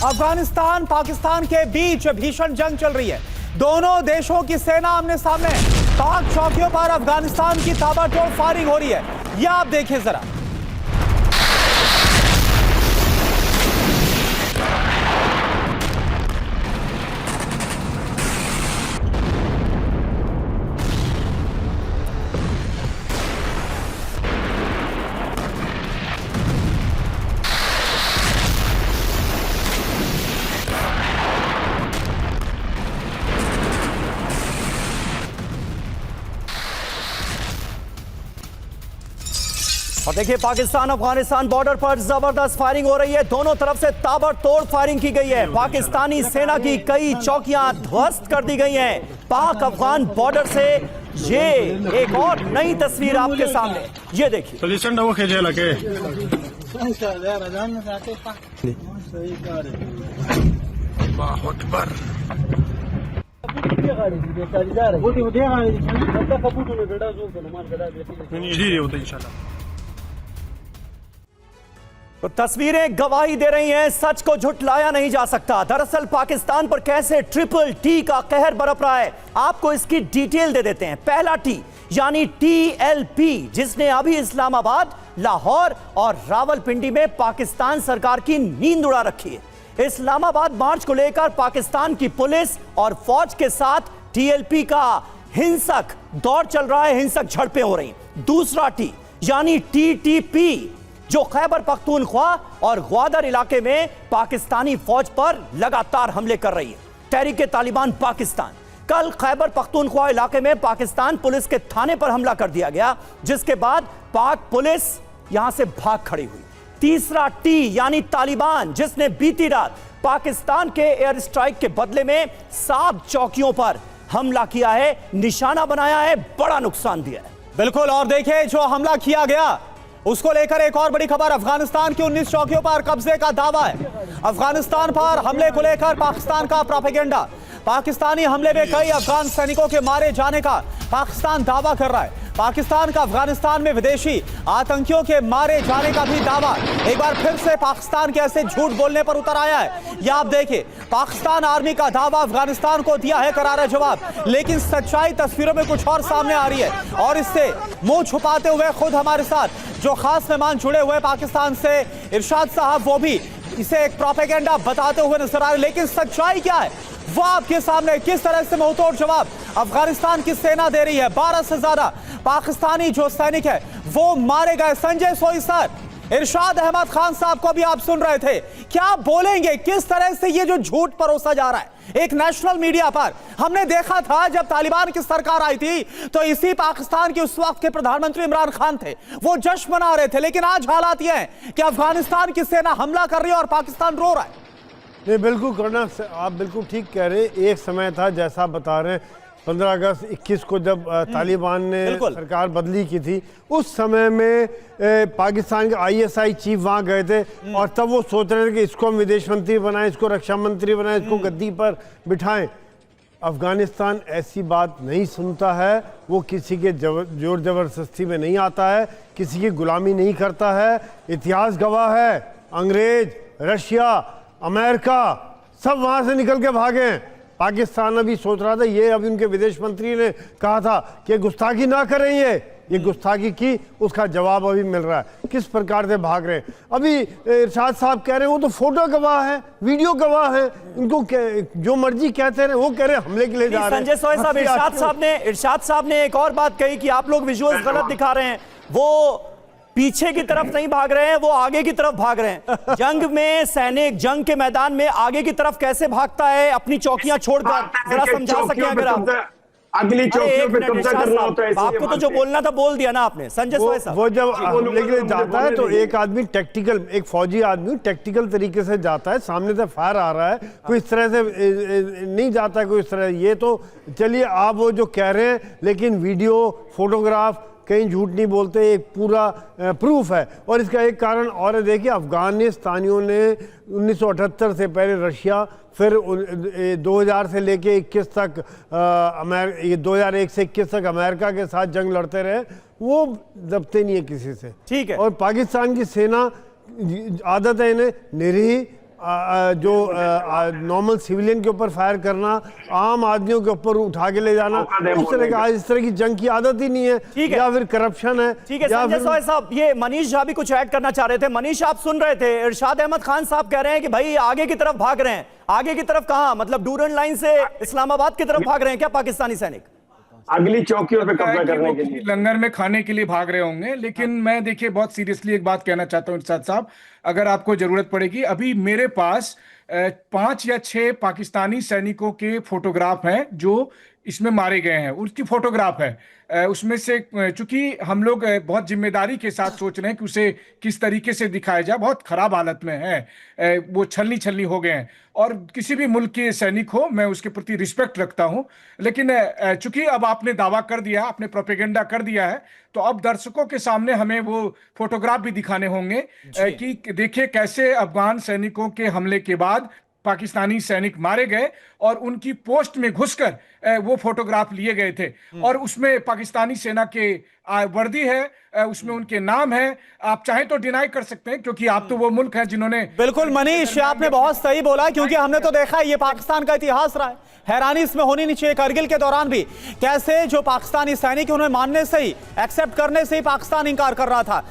अफगानिस्तान पाकिस्तान के बीच भीषण जंग चल रही है। दोनों देशों की सेना आमने सामने। पाक चौकियों पर अफगानिस्तान की ताबड़तोड़ फायरिंग हो रही है। यह आप देखिए जरा। और देखिए पाकिस्तान अफगानिस्तान बॉर्डर पर जबरदस्त फायरिंग हो रही है। दोनों तरफ से ताबड़तोड़ फायरिंग की गई है। पाकिस्तानी सेना की कई चौकियां ध्वस्त कर दी गई हैं। पाक अफगान बॉर्डर से ये एक और नई तस्वीर आपके सामने, ये देखिए। तो तस्वीरें गवाही दे रही हैं, सच को झुठलाया नहीं जा सकता। दरअसल पाकिस्तान पर कैसे ट्रिपल टी का कहर बरप रहा है, आपको इसकी डिटेल दे देते हैं। पहला टी यानी TLP, जिसने अभी इस्लामाबाद, लाहौर और रावलपिंडी में पाकिस्तान सरकार की नींद उड़ा रखी है। इस्लामाबाद मार्च को लेकर पाकिस्तान की पुलिस और फौज के साथ TLP का हिंसक दौर चल रहा है, हिंसक झड़पें हो रही। दूसरा टी यानी TTP, जो खैबर पख्तूनख्वा और ग्वादर इलाके में पाकिस्तानी फौज पर लगातार हमले कर रही है। तहरीक तालिबान पाकिस्तान, कल खैबर पख्तूनख्वा इलाके में पाकिस्तान पुलिस के थाने पर हमला कर दिया गया, जिसके बाद पाक पुलिस यहां से भाग खड़ी हुई। तीसरा टी यानी तालिबान, जिसने बीती रात पाकिस्तान के एयर स्ट्राइक के बदले में 7 चौकियों पर हमला किया है, निशाना बनाया है, बड़ा नुकसान दिया है। बिल्कुल, और देखिए जो हमला किया गया उसको लेकर एक और बड़ी खबर। अफगानिस्तान की 19 चौकियों पर कब्जे का दावा है। अफगानिस्तान पर हमले को लेकर पाकिस्तान का प्रोपेगेंडा। पाकिस्तानी हमले में कई अफगान सैनिकों के मारे जाने का पाकिस्तान दावा कर रहा है। पाकिस्तान का अफगानिस्तान में विदेशी आतंकियों के मारे जाने का भी दावा एक बार फिर से पाकिस्तान के ऐसे झूठ बोलने पर उतर आया है। यह आप देखिए, पाकिस्तान आर्मी का दावा अफगानिस्तान को दिया है करारा जवाब, लेकिन सच्चाई तस्वीरों में कुछ और सामने आ रही है। और इससे मुंह छुपाते हुए खुद हमारे साथ जो खास मेहमान जुड़े हुए पाकिस्तान से, इरशाद साहब, वो भी इसे एक प्रोपेगेंडा बताते हुए नजर आ रहे हैं। लेकिन सच्चाई क्या है वो आपके सामने। किस तरह से मुंहतोड़ जवाब अफगानिस्तान की सेना दे रही है। 12 से ज्यादा पाकिस्तानी जो सैनिक है वो मारे गए। संजय सोई सर, इरशाद अहमद खान साहब को भी आप सुन रहे थे, क्या बोलेंगे किस तरह से ये जो झूठ परोसा जा रहा है एक नेशनल मीडिया पर। हमने देखा था जब तालिबान की सरकार आई थी तो इसी पाकिस्तान के उस वक्त के प्रधानमंत्री इमरान खान थे, वो जश्न मना रहे थे। लेकिन आज हालात ये हैं कि अफगानिस्तान की सेना हमला कर रही है और पाकिस्तान रो रहा है। नहीं, बिल्कुल करना, आप बिल्कुल ठीक कह रहे हैं। एक समय था, जैसा बता रहे हैं, 15 अगस्त 21 को जब तालिबान ने सरकार बदली की थी, उस समय में पाकिस्तान के ISI चीफ वहाँ गए थे और तब वो सोच रहे थे कि इसको हम विदेश मंत्री बनाएं, इसको रक्षा मंत्री बनाएं, इसको गद्दी पर बिठाएं। अफगानिस्तान ऐसी बात नहीं सुनता है, वो किसी के जोर जबरदस्ती में नहीं आता है, किसी की गुलामी नहीं करता है। इतिहास गवाह है, अंग्रेज, रशिया, अमेरिका सब वहाँ से निकल के भागे हैं। पाकिस्तान अभी सोच रहा था, ये अभी उनके विदेश मंत्री ने कहा था कि गुस्ताखी ना करें, ये गुस्ताखी की, उसका जवाब अभी मिल रहा है। किस प्रकार से भाग रहे हैं। अभी इरशाद साहब कह रहे हैं वो तो फोटो गवाह है, वीडियो गवाह है, उनको जो मर्जी कहते रहे, वो कह रहे हैं हमले के लिए जा रहे हैं। संजय सोई साहब, इरशाद साहब ने एक और बात कही कि आप लोग विजुअल्स गलत दिखा रहे हैं। वो पीछे की तरफ नहीं भाग रहे हैं, वो आगे की तरफ भाग रहे हैं। जंग में सैनिक जंग के मैदान में आगे की तरफ कैसे भागता है अपनी चौकियां छोड़कर, जरा समझा सकें अगर आप। अगली चौकियों पे कब्जा करना होता है। आपको तो जो बोलना था बोल दिया ना आपने। संजय सोई साहब, वो जब हमले के लिए जाता है तो एक आदमी टेक्टिकल, एक फौजी आदमी टेक्टिकल तरीके से जाता है, सामने से फायर आ रहा है, कोई इस तरह से नहीं जाता है, कोई इस तरह। ये तो चलिए आप वो जो कह रहे हैं, लेकिन वीडियो, फोटोग्राफ, कहीं झूठ नहीं बोलते, एक पूरा प्रूफ है। और इसका एक कारण और है, देखिए अफगानिस्तानियों ने 1978 से पहले रशिया, फिर 2000 से लेके 21 तक 2001 से 21 तक अमेरिका के साथ जंग लड़ते रहे, वो दबते नहीं है किसी से। ठीक है। और पाकिस्तान की सेना आदत है इन्हें निरीह जो नॉर्मल सिविलियन के ऊपर फायर करना, आम आदमियों के ऊपर उठा के ले जाना, उस तरह का इस तरह की जंग की आदत ही नहीं है, या फिर करप्शन है। ठीक है संजय सोय साहब, ये मनीष झा भी कुछ ऐड करना चाह रहे थे। मनीष, आप सुन रहे थे, इरशाद अहमद खान साहब कह रहे हैं कि भाई आगे की तरफ भाग रहे हैं। आगे की तरफ कहां, मतलब डूरन लाइन से इस्लामाबाद की तरफ भाग रहे हैं क्या पाकिस्तानी सैनिक? अगली चौकियों पे कब्जा करने के लिए, लंगर में खाने के लिए भाग रहे होंगे। लेकिन मैं देखिए बहुत सीरियसली एक बात कहना चाहता हूं इरशाद साहब, अगर आपको जरूरत पड़ेगी, अभी मेरे पास 5 या 6 पाकिस्तानी सैनिकों के फोटोग्राफ हैं जो इसमें मारे गए हैं, उसकी फोटोग्राफ है। उसमें से चूंकि हम लोग बहुत जिम्मेदारी के साथ सोच रहे हैं कि उसे किस तरीके से दिखाया जाए, बहुत खराब हालत में है, वो छलनी छलनी हो गए हैं। और किसी भी मुल्क के सैनिक हो, मैं उसके प्रति रिस्पेक्ट रखता हूं, लेकिन चूंकि अब आपने दावा कर दिया, आपने प्रोपेगेंडा कर दिया है, तो अब दर्शकों के सामने हमें वो फोटोग्राफ भी दिखाने होंगे कि देखिए कैसे अफगान सैनिकों के हमले के बाद पाकिस्तानी सैनिक मारे गए और उनकी पोस्ट में घुसकर वो फोटोग्राफ लिए गए थे। और उसमें पाकिस्तानी सेना के वर्दी है, उसमें उनके नाम है। आप चाहें तो डिनाई कर सकते हैं, क्योंकि आप तो वो मुल्क हैं जिन्होंने। बिल्कुल मनीष, आपने बहुत सही बोला, क्योंकि हमने तो देखा है ये पाकिस्तान का इतिहास रहा है। हैरानी इसमें होनी नहीं चाहिए, करगिल के दौरान भी कैसे जो पाकिस्तानी सैनिक उन्हें मानने से ही, एक्सेप्ट करने से ही पाकिस्तान इंकार कर रहा था।